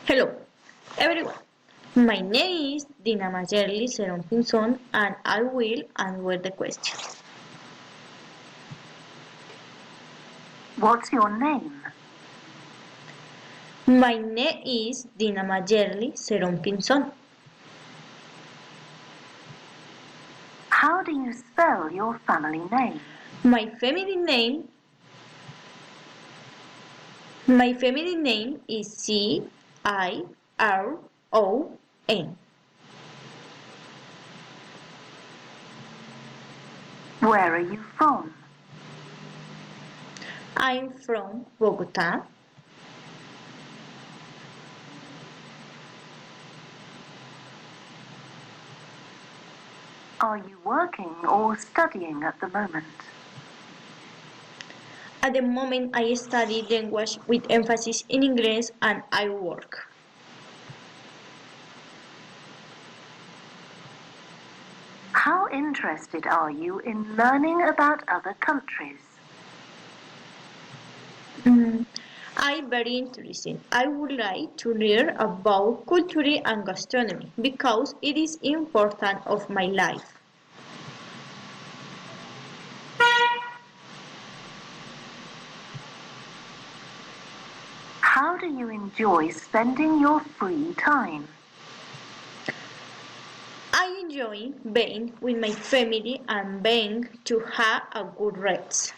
Hello, everyone. My name is Dina Majerli Seron Pinson and I will answer the question. What's your name? My name is Dina Majerli Seron Pinson. How do you spell your family name? My family name is Ciron. Where are you from? I'm from Bogota. Are you working or studying at the moment? At the moment I study language with emphasis in English and I work. How interested are you in learning about other countries? I'm very interested. I would like to learn about culture and gastronomy because it is important of my life. How do you enjoy spending your free time? I enjoy being with my family and being to have a good rest.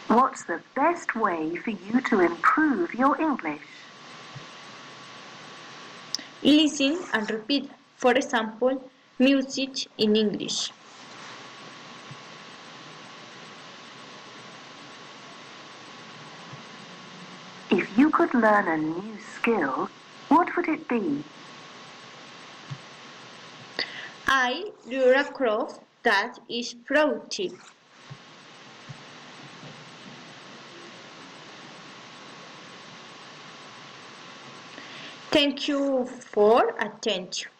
What's the best way for you to improve your English? Listen and repeat, for example, music in English. If you could learn a new skill, what would it be? I do a craft that is productive. Thank you for attention.